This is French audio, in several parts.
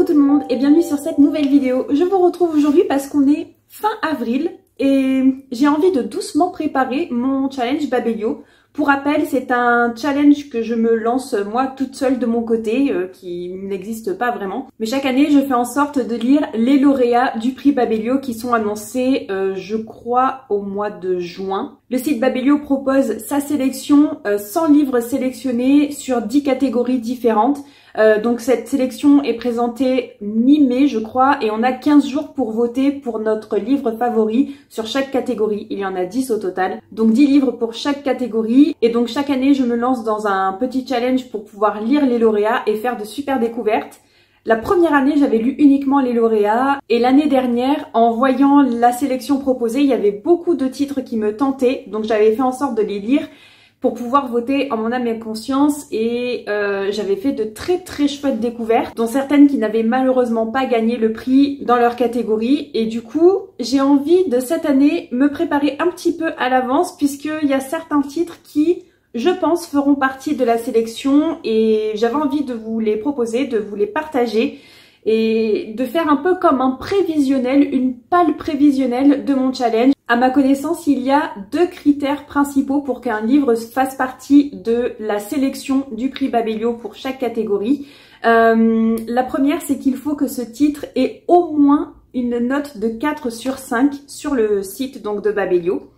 tout le monde et bienvenue sur cette nouvelle vidéo. Je vous retrouve aujourd'hui parce qu'on est fin avril et j'ai envie de doucement préparer mon challenge Babelio. Pour rappel, c'est un challenge que je me lance moi toute seule de mon côté, qui n'existe pas vraiment. Mais chaque année, je fais en sorte de lire les lauréats du prix Babelio qui sont annoncés, je crois, au mois de juin. Le site Babelio propose sa sélection, 100 livres sélectionnés sur 10 catégories différentes. Donc cette sélection est présentée mi-mai je crois et on a 15 jours pour voter pour notre livre favori sur chaque catégorie. Il y en a 10 au total, donc 10 livres pour chaque catégorie et donc chaque année je me lance dans un petit challenge pour pouvoir lire les lauréats et faire de super découvertes. La première année j'avais lu uniquement les lauréats et l'année dernière en voyant la sélection proposée il y avait beaucoup de titres qui me tentaient donc j'avais fait en sorte de les lire pour pouvoir voter en mon âme et conscience et j'avais fait de très chouettes découvertes dont certaines qui n'avaient malheureusement pas gagné le prix dans leur catégorie et du coup j'ai envie de cette année me préparer un petit peu à l'avance puisqu'il y a certains titres qui je pense feront partie de la sélection et j'avais envie de vous les proposer, de vous les partager et de faire un peu comme un prévisionnel, une pâle prévisionnelle de mon challenge. À ma connaissance, il y a 2 critères principaux pour qu'un livre fasse partie de la sélection du prix Babelio pour chaque catégorie. La première, c'est qu'il faut que ce titre ait au moins une note de 4 sur 5 sur le site donc de Babelio.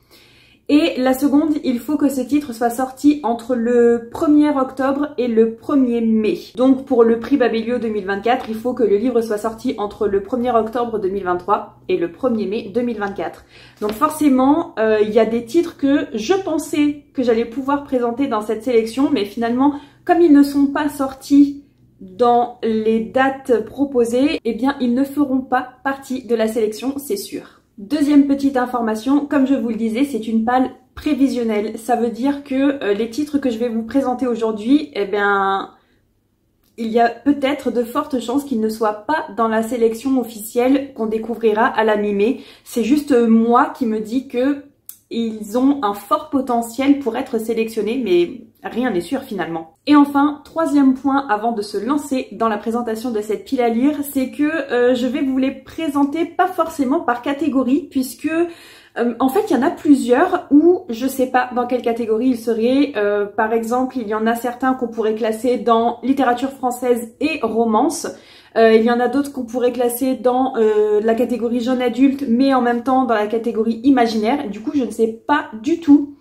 Et la seconde, il faut que ce titre soit sorti entre le 1er octobre et le 1er mai. Donc pour le prix Babelio 2024, il faut que le livre soit sorti entre le 1er octobre 2023 et le 1er mai 2024. Donc forcément, il y a des titres que je pensais que j'allais pouvoir présenter dans cette sélection, mais finalement, comme ils ne sont pas sortis dans les dates proposées, eh bien ils ne feront pas partie de la sélection, c'est sûr. Deuxième petite information, comme je vous le disais, c'est une pâle prévisionnelle. Ça veut dire que les titres que je vais vous présenter aujourd'hui, eh bien, il y a peut-être de fortes chances qu'ils ne soient pas dans la sélection officielle qu'on découvrira à la mi-mai. C'est juste moi qui me dis que ils ont un fort potentiel pour être sélectionnés, mais rien n'est sûr finalement. Et enfin, troisième point avant de se lancer dans la présentation de cette pile à lire, c'est que je vais vous les présenter pas forcément par catégorie, puisque en fait il y en a plusieurs où je sais pas dans quelle catégorie ils seraient. Par exemple, il y en a certains qu'on pourrait classer dans littérature française et romance. Il y en a d'autres qu'on pourrait classer dans la catégorie jeune adulte, mais en même temps dans la catégorie imaginaire. Du coup, je ne sais pas du tout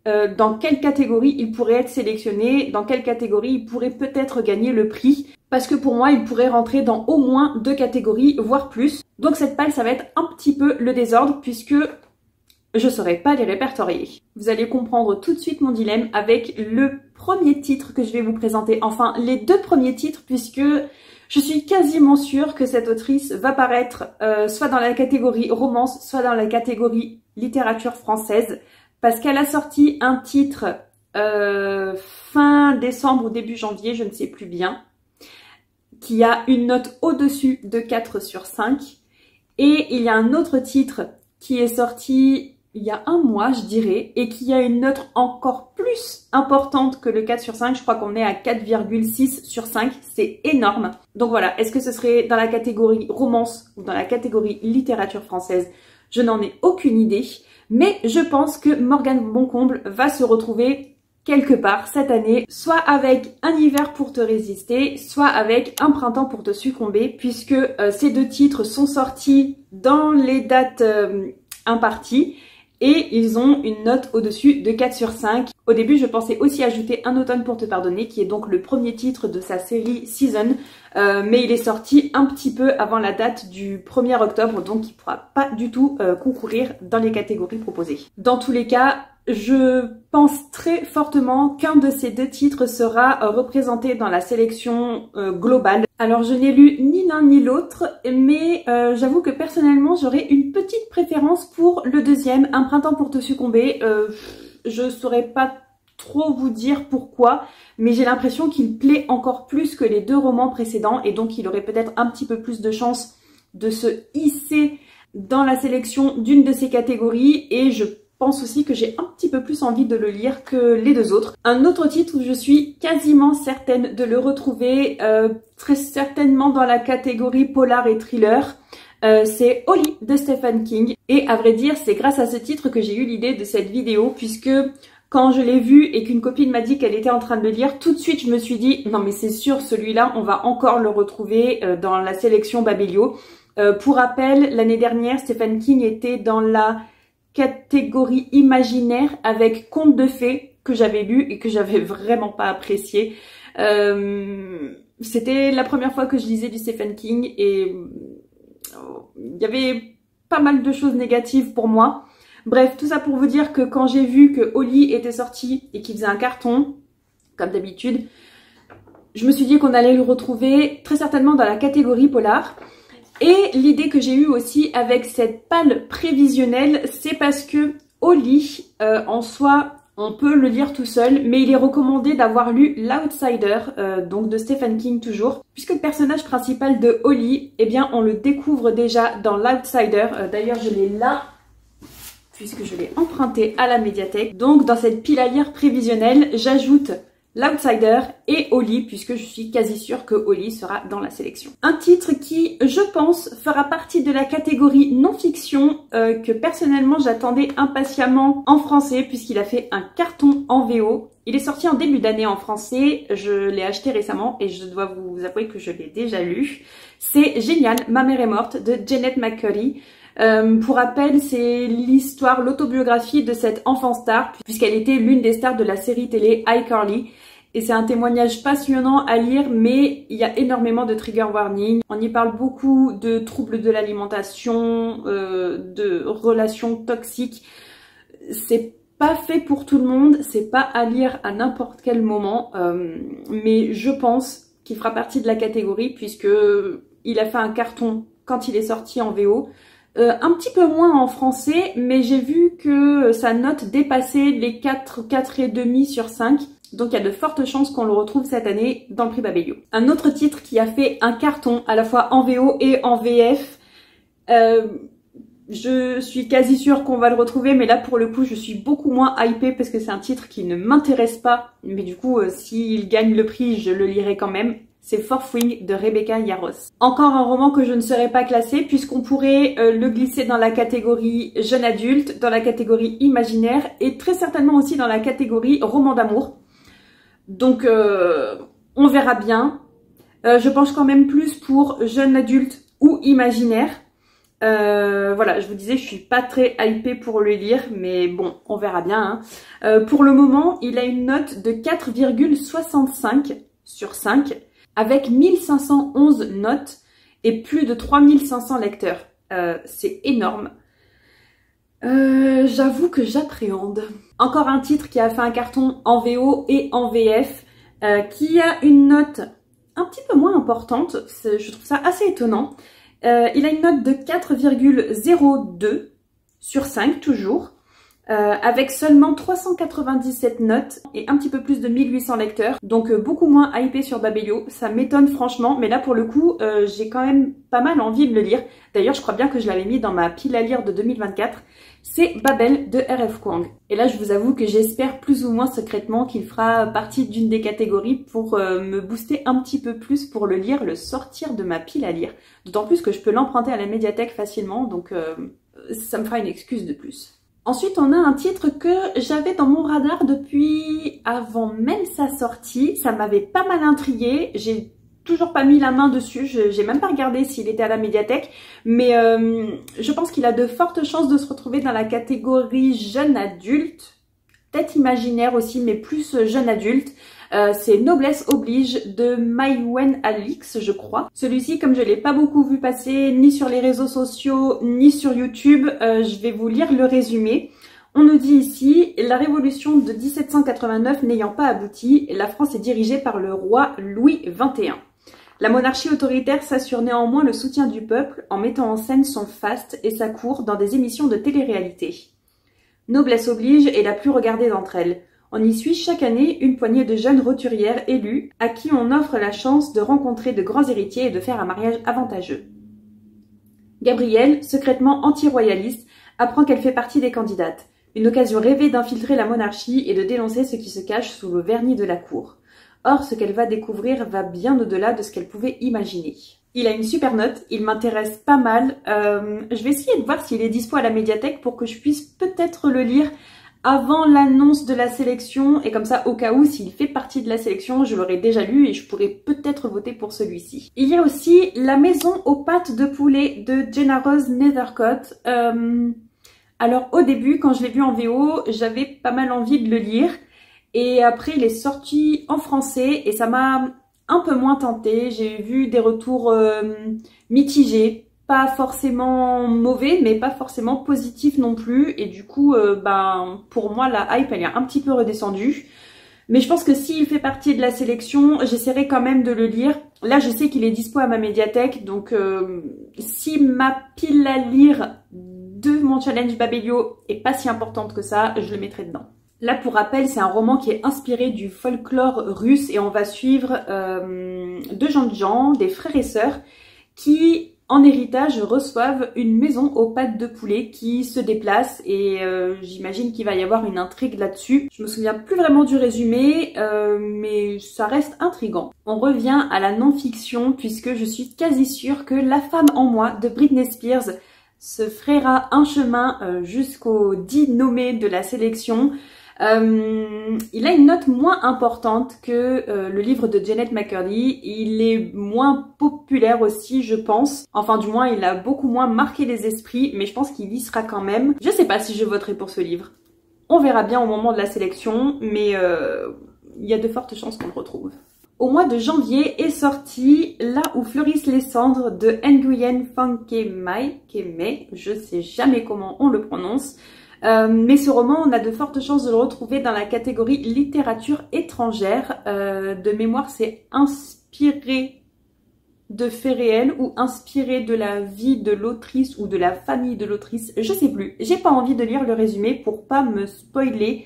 dans quelle catégorie il pourrait être sélectionné, dans quelle catégorie il pourrait peut-être gagner le prix. Parce que pour moi, il pourrait rentrer dans au moins 2 catégories, voire plus. Donc cette page, ça va être un petit peu le désordre puisque je ne saurais pas les répertorier. Vous allez comprendre tout de suite mon dilemme avec le premier titre que je vais vous présenter. Enfin, les 2 premiers titres puisque je suis quasiment sûre que cette autrice va paraître soit dans la catégorie romance, soit dans la catégorie littérature française, parce qu'elle a sorti un titre fin décembre ou début janvier, je ne sais plus bien, qui a une note au-dessus de 4 sur 5. Et il y a un autre titre qui est sorti il y a un mois, je dirais, et qui a une note encore plus importante que le 4 sur 5. Je crois qu'on est à 4,6 sur 5. C'est énorme. Donc voilà, est-ce que ce serait dans la catégorie romance ou dans la catégorie littérature française? Je n'en ai aucune idée. Mais je pense que Morgane Boncomble va se retrouver quelque part cette année, soit avec Un hiver pour te résister, soit avec Un printemps pour te succomber, puisque ces 2 titres sont sortis dans les dates imparties. Et ils ont une note au-dessus de 4 sur 5. Au début, je pensais aussi ajouter Un automne pour te pardonner, qui est donc le premier titre de sa série Season. Mais il est sorti un petit peu avant la date du 1er octobre, donc il ne pourra pas du tout concourir dans les catégories proposées. Dans tous les cas, je pense très fortement qu'un de ces 2 titres sera représenté dans la sélection globale. Alors je n'ai lu ni l'un ni l'autre, mais j'avoue que personnellement j'aurais une petite préférence pour le deuxième, Un printemps pour te succomber. Je saurais pas trop vous dire pourquoi, mais j'ai l'impression qu'il plaît encore plus que les 2 romans précédents et donc il aurait peut-être un petit peu plus de chance de se hisser dans la sélection d'une de ces catégories et je pense aussi que j'ai un petit peu plus envie de le lire que les deux autres. Un autre titre où je suis quasiment certaine de le retrouver, très certainement dans la catégorie polar et thriller, c'est Holly de Stephen King. Et à vrai dire, c'est grâce à ce titre que j'ai eu l'idée de cette vidéo, puisque quand je l'ai vu et qu'une copine m'a dit qu'elle était en train de le lire, tout de suite je me suis dit non mais c'est sûr, celui-là on va encore le retrouver dans la sélection Babelio. Pour rappel, l'année dernière, Stephen King était dans la catégorie imaginaire avec Contes de fées que j'avais lu et que j'avais vraiment pas apprécié. C'était la première fois que je lisais du Stephen King et il y avait pas mal de choses négatives pour moi. Bref, tout ça pour vous dire que quand j'ai vu que Holly était sorti et qu'il faisait un carton, comme d'habitude, je me suis dit qu'on allait le retrouver très certainement dans la catégorie polar. Et l'idée que j'ai eue aussi avec cette palle prévisionnelle, c'est parce que Holly, en soi, on peut le lire tout seul, mais il est recommandé d'avoir lu L'Outsider, donc de Stephen King toujours, puisque le personnage principal de Holly, eh bien, on le découvre déjà dans L'Outsider. D'ailleurs, je l'ai là, puisque je l'ai emprunté à la médiathèque. Donc, dans cette pile à lire prévisionnelle, j'ajoute L'Outsider et Holly, puisque je suis quasi sûre que Holly sera dans la sélection. Un titre qui, je pense, fera partie de la catégorie non-fiction, que personnellement j'attendais impatiemment en français, puisqu'il a fait un carton en VO. Il est sorti en début d'année en français, je l'ai acheté récemment et je dois vous avouer que je l'ai déjà lu. C'est génial, Ma mère est morte de Jennette McCurdy. Pour rappel, c'est l'histoire, l'autobiographie de cette enfant star, puisqu'elle était l'une des stars de la série télé iCarly. Et c'est un témoignage passionnant à lire, mais il y a énormément de trigger warning. On y parle beaucoup de troubles de l'alimentation, de relations toxiques. C'est pas fait pour tout le monde, c'est pas à lire à n'importe quel moment, mais je pense qu'il fera partie de la catégorie, puisque il a fait un carton quand il est sorti en VO. Un petit peu moins en français, mais j'ai vu que sa note dépassait les 4,5 sur 5. Donc il y a de fortes chances qu'on le retrouve cette année dans le prix Babelio. Un autre titre qui a fait un carton à la fois en VO et en VF, je suis quasi sûre qu'on va le retrouver, mais là pour le coup je suis beaucoup moins hypée parce que c'est un titre qui ne m'intéresse pas. Mais du coup s'il gagne le prix, je le lirai quand même. C'est Fourth Wing de Rebecca Yarros. Encore un roman que je ne serais pas classé, puisqu'on pourrait le glisser dans la catégorie jeune adulte, dans la catégorie imaginaire et très certainement aussi dans la catégorie roman d'amour. Donc on verra bien. Je penche quand même plus pour jeune adulte ou imaginaire. Voilà, je vous disais, je suis pas très hypée pour le lire, mais bon, on verra bien. Hein. Pour le moment, il a une note de 4,65 sur 5. Avec 1511 notes et plus de 3500 lecteurs. C'est énorme. J'avoue que j'appréhende. Encore un titre qui a fait un carton en VO et en VF, qui a une note un petit peu moins importante. Je trouve ça assez étonnant. Il a une note de 4,02 sur 5 toujours. Avec seulement 397 notes et un petit peu plus de 1800 lecteurs, donc beaucoup moins hypé sur Babelio, ça m'étonne franchement, mais là pour le coup j'ai quand même pas mal envie de le lire. D'ailleurs je crois bien que je l'avais mis dans ma pile à lire de 2024, c'est Babel de R.F. Kuang. Et là je vous avoue que j'espère plus ou moins secrètement qu'il fera partie d'une des catégories pour me booster un petit peu plus pour le lire, le sortir de ma pile à lire. D'autant plus que je peux l'emprunter à la médiathèque facilement, donc ça me fera une excuse de plus. Ensuite, on a un titre que j'avais dans mon radar depuis avant même sa sortie. Ça m'avait pas mal intriguée. J'ai toujours pas mis la main dessus. J'ai même pas regardé s'il était à la médiathèque. Mais je pense qu'il a de fortes chances de se retrouver dans la catégorie jeune adulte. Peut-être imaginaire aussi, mais plus jeune adulte. C'est Noblesse oblige de Mai Wen Alix, je crois. Celui-ci, comme je l'ai pas beaucoup vu passer, ni sur les réseaux sociaux, ni sur YouTube, je vais vous lire le résumé. On nous dit ici, la révolution de 1789 n'ayant pas abouti, la France est dirigée par le roi Louis XXI. La monarchie autoritaire s'assure néanmoins le soutien du peuple en mettant en scène son faste et sa cour dans des émissions de télé-réalité. Noblesse oblige est la plus regardée d'entre elles. On y suit chaque année une poignée de jeunes roturières élues à qui on offre la chance de rencontrer de grands héritiers et de faire un mariage avantageux. Gabrielle, secrètement anti-royaliste, apprend qu'elle fait partie des candidates. Une occasion rêvée d'infiltrer la monarchie et de dénoncer ce qui se cache sous le vernis de la cour. Or, ce qu'elle va découvrir va bien au-delà de ce qu'elle pouvait imaginer. Il a une super note, il m'intéresse pas mal. Je vais essayer de voir s'il est dispo à la médiathèque pour que je puisse peut-être le lire avant l'annonce de la sélection. Et comme ça, au cas où, s'il fait partie de la sélection, je l'aurai déjà lu et je pourrais peut-être voter pour celui-ci. Il y a aussi La maison aux pattes de poulet de Jenna Rose Nethercott. Alors au début, quand je l'ai vu en VO, j'avais pas mal envie de le lire. Et après, il est sorti en français et ça m'a un peu moins tenté. J'ai vu des retours mitigés, pas forcément mauvais, mais pas forcément positifs non plus. Et du coup, pour moi, la hype, elle est un petit peu redescendue. Mais je pense que s'il fait partie de la sélection, j'essaierai quand même de le lire. Là, je sais qu'il est dispo à ma médiathèque, donc si ma pile à lire de mon challenge Babelio est pas si importante que ça, je le mettrai dedans. Là, pour rappel, c'est un roman qui est inspiré du folklore russe et on va suivre deux jeunes gens, des frères et sœurs, qui, en héritage, reçoivent une maison aux pattes de poulet qui se déplace et j'imagine qu'il va y avoir une intrigue là-dessus. Je me souviens plus vraiment du résumé, mais ça reste intriguant. On revient à la non-fiction puisque je suis quasi sûre que La femme en moi de Britney Spears se frayera un chemin jusqu'au 10 nommé de la sélection. Il a une note moins importante que le livre de Jennette McCurdy. Il est moins populaire aussi, je pense. Enfin, du moins, il a beaucoup moins marqué les esprits, mais je pense qu'il y sera quand même. Je sais pas si je voterai pour ce livre. On verra bien au moment de la sélection, mais il y a de fortes chances qu'on le retrouve. Au mois de janvier est sorti Là où fleurissent les cendres de Nguyen Phan Mai, je sais jamais comment on le prononce. Mais ce roman, on a de fortes chances de le retrouver dans la catégorie littérature étrangère. De mémoire, c'est inspiré de faits réels ou inspiré de la vie de l'autrice ou de la famille de l'autrice. Je sais plus. J'ai pas envie de lire le résumé pour pas me spoiler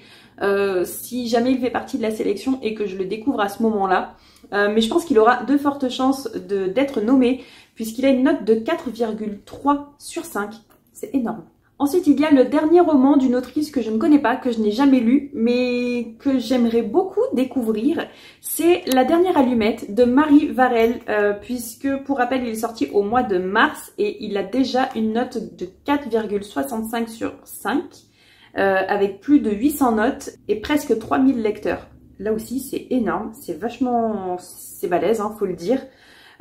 si jamais il fait partie de la sélection et que je le découvre à ce moment-là. Mais je pense qu'il aura de fortes chances d'être nommé puisqu'il a une note de 4,3 sur 5. C'est énorme. Ensuite, il y a le dernier roman d'une autrice que je ne connais pas, que je n'ai jamais lu, mais que j'aimerais beaucoup découvrir. C'est La dernière allumette de Marie Varel, puisque, pour rappel, il est sorti au mois de mars et il a déjà une note de 4,65 sur 5, avec plus de 800 notes et presque 3000 lecteurs. Là aussi, c'est énorme, c'est balèze, hein, faut le dire.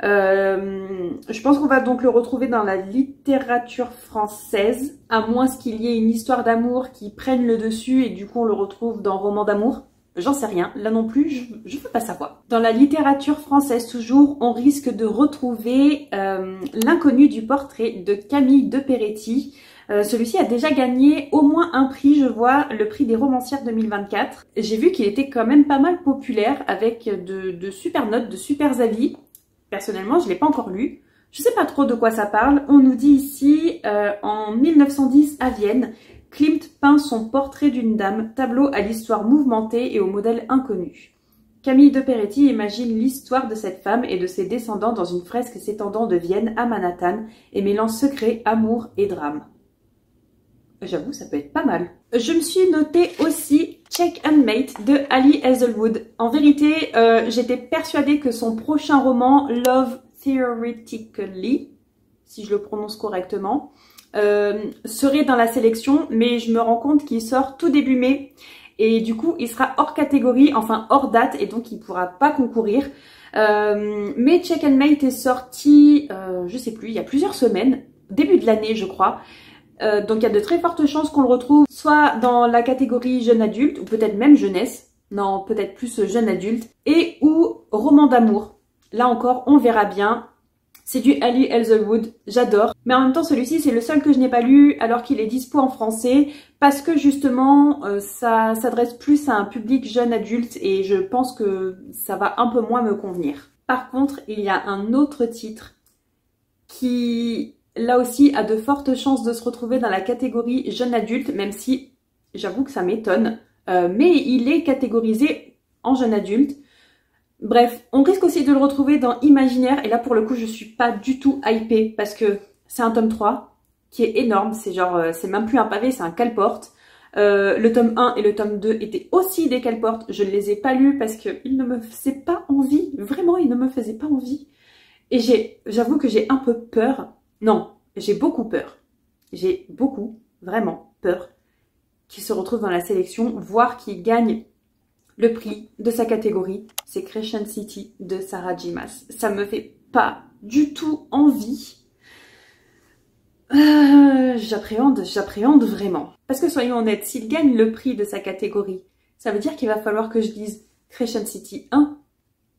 Je pense qu'on va donc le retrouver dans la littérature française, à moins qu'il y ait une histoire d'amour qui prenne le dessus et du coup on le retrouve dans Roman d'amour. J'en sais rien, là non plus, je peux pas savoir. Dans la littérature française toujours, on risque de retrouver L'inconnu du portrait de Camille de Peretti. Celui-ci a déjà gagné au moins un prix, je vois, le prix des romancières 2024. J'ai vu qu'il était quand même pas mal populaire avec de super notes, de super avis. Personnellement, je ne l'ai pas encore lu. Je ne sais pas trop de quoi ça parle. On nous dit ici, en 1910 à Vienne, Klimt peint son portrait d'une dame, tableau à l'histoire mouvementée et au modèle inconnu. Camille de Peretti imagine l'histoire de cette femme et de ses descendants dans une fresque s'étendant de Vienne à Manhattan et mêlant secret, amour et drame. J'avoue, ça peut être pas mal. Je me suis noté aussi Check and Mate de Ali Hazelwood. En vérité, j'étais persuadée que son prochain roman, Love Theoretically, si je le prononce correctement, serait dans la sélection, mais je me rends compte qu'il sort tout début mai. Et du coup, il sera hors catégorie, enfin hors date, et donc il ne pourra pas concourir. Mais Check and Mate est sorti, je sais plus, il y a plusieurs semaines, début de l'année je crois. Donc il y a de très fortes chances qu'on le retrouve soit dans la catégorie jeune adulte ou peut-être même jeunesse, non peut-être plus jeune adulte, et ou roman d'amour. Là encore on verra bien, c'est du Ali Hazelwood, j'adore. Mais en même temps celui-ci c'est le seul que je n'ai pas lu alors qu'il est dispo en français parce que justement ça s'adresse plus à un public jeune adulte et je pense que ça va un peu moins me convenir. Par contre il y a un autre titre qui... là aussi, a de fortes chances de se retrouver dans la catégorie jeune adulte, même si j'avoue que ça m'étonne. Mais il est catégorisé en jeune adulte. Bref, on risque aussi de le retrouver dans Imaginaire. Et là, pour le coup, je suis pas du tout hypée parce que c'est un tome 3 qui est énorme. C'est genre, c'est même plus un pavé, c'est un cale-porte. Le tome 1 et le tome 2 étaient aussi des qu'elle porte. Je ne les ai pas lus parce qu'ils ne me faisaient pas envie. Vraiment, ils ne me faisaient pas envie. Et j'avoue que j'ai un peu peur. Non, j'ai beaucoup peur. J'ai beaucoup, vraiment peur qu'il se retrouve dans la sélection, voire qu'il gagne le prix de sa catégorie. C'est Crescent City de Sarah J. Maas. Ça me fait pas du tout envie. J'appréhende vraiment. Parce que soyons honnêtes, s'il gagne le prix de sa catégorie, ça veut dire qu'il va falloir que je lise Crescent City 1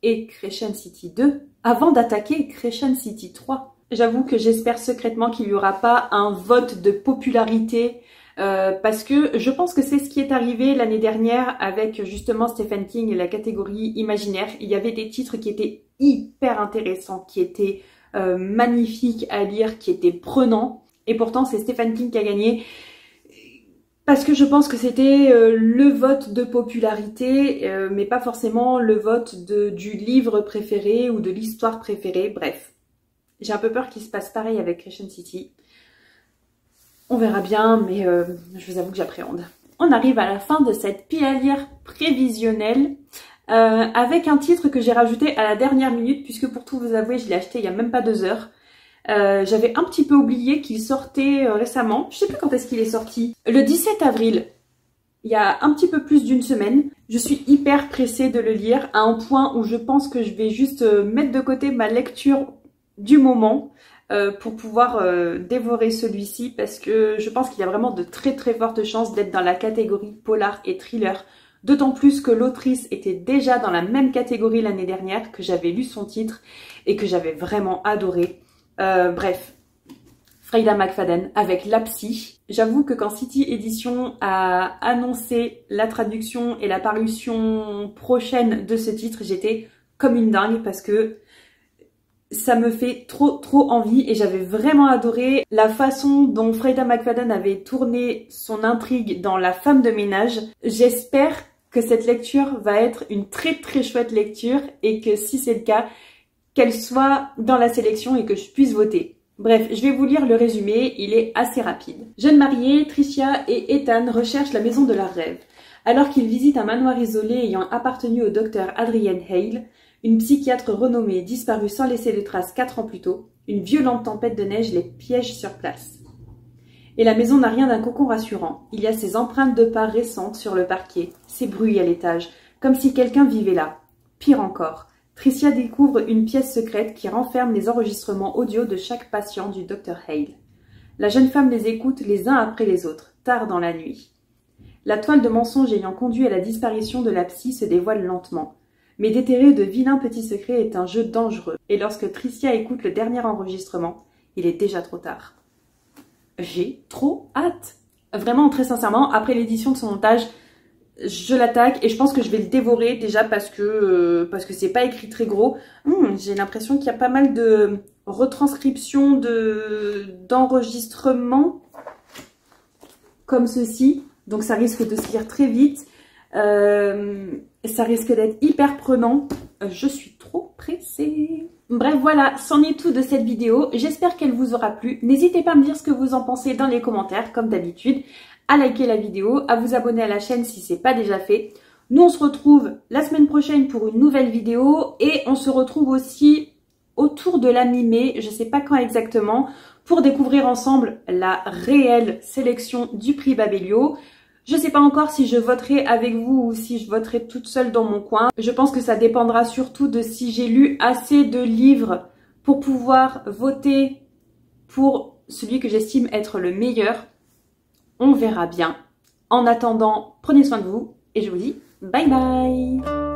et Crescent City 2 avant d'attaquer Crescent City 3. J'avoue que j'espère secrètement qu'il n'y aura pas un vote de popularité parce que je pense que c'est ce qui est arrivé l'année dernière avec justement Stephen King et la catégorie imaginaire. Il y avait des titres qui étaient hyper intéressants, qui étaient magnifiques à lire, qui étaient prenants. Et pourtant, c'est Stephen King qui a gagné parce que je pense que c'était le vote de popularité, mais pas forcément le vote du livre préféré ou de l'histoire préférée. Bref, j'ai un peu peur qu'il se passe pareil avec Crescent City. On verra bien, mais je vous avoue que j'appréhende. On arrive à la fin de cette pilière prévisionnelle avec un titre que j'ai rajouté à la dernière minute, puisque pour tout vous avouer, je l'ai acheté il y a même pas 2 heures. J'avais un petit peu oublié qu'il sortait récemment. Je sais plus quand est-ce qu'il est sorti. Le 17 avril, il y a un petit peu plus d'une semaine. Je suis hyper pressée de le lire à un point où je pense que je vais juste mettre de côté ma lecture du moment pour pouvoir dévorer celui-ci parce que je pense qu'il y a vraiment de très très fortes chances d'être dans la catégorie polar et thriller. D'autant plus que l'autrice était déjà dans la même catégorie l'année dernière, que j'avais lu son titre et que j'avais vraiment adoré. Bref, Freida McFadden avec La Psy. J'avoue que quand City Edition a annoncé la traduction et la parution prochaine de ce titre, j'étais comme une dingue parce que ça me fait trop envie et j'avais vraiment adoré la façon dont Freida McFadden avait tourné son intrigue dans La Femme de ménage. J'espère que cette lecture va être une très chouette lecture et que si c'est le cas, qu'elle soit dans la sélection et que je puisse voter. Bref, je vais vous lire le résumé, il est assez rapide. Jeunes mariés, Tricia et Ethan recherchent la maison de leurs rêves. Alors qu'ils visitent un manoir isolé ayant appartenu au docteur Adrienne Hale, une psychiatre renommée disparue sans laisser de traces 4 ans plus tôt, une violente tempête de neige les piège sur place. Et la maison n'a rien d'un cocon rassurant. Il y a ces empreintes de pas récentes sur le parquet, ces bruits à l'étage, comme si quelqu'un vivait là. Pire encore, Tricia découvre une pièce secrète qui renferme les enregistrements audio de chaque patient du Dr Hale. La jeune femme les écoute les uns après les autres, tard dans la nuit. La toile de mensonges ayant conduit à la disparition de la psy se dévoile lentement. Mais déterrer de vilains petits secrets est un jeu dangereux, et lorsque Tricia écoute le dernier enregistrement, il est déjà trop tard. J'ai trop hâte. Vraiment, très sincèrement, après l'édition de son montage, je l'attaque et je pense que je vais le dévorer déjà parce que c'est pas écrit très gros. J'ai l'impression qu'il y a pas mal de retranscriptions d'enregistrements comme ceci. Donc ça risque de se lire très vite. Ça risque d'être hyper prenant. Je suis trop pressée. Bref, voilà, c'en est tout de cette vidéo. J'espère qu'elle vous aura plu. N'hésitez pas à me dire ce que vous en pensez dans les commentaires, comme d'habitude. À liker la vidéo, à vous abonner à la chaîne si ce n'est pas déjà fait. Nous, on se retrouve la semaine prochaine pour une nouvelle vidéo. Et on se retrouve aussi autour de la mi-mai, je ne sais pas quand exactement, pour découvrir ensemble la réelle sélection du prix Babelio. Je ne sais pas encore si je voterai avec vous ou si je voterai toute seule dans mon coin. Je pense que ça dépendra surtout de si j'ai lu assez de livres pour pouvoir voter pour celui que j'estime être le meilleur. On verra bien. En attendant, prenez soin de vous et je vous dis bye bye!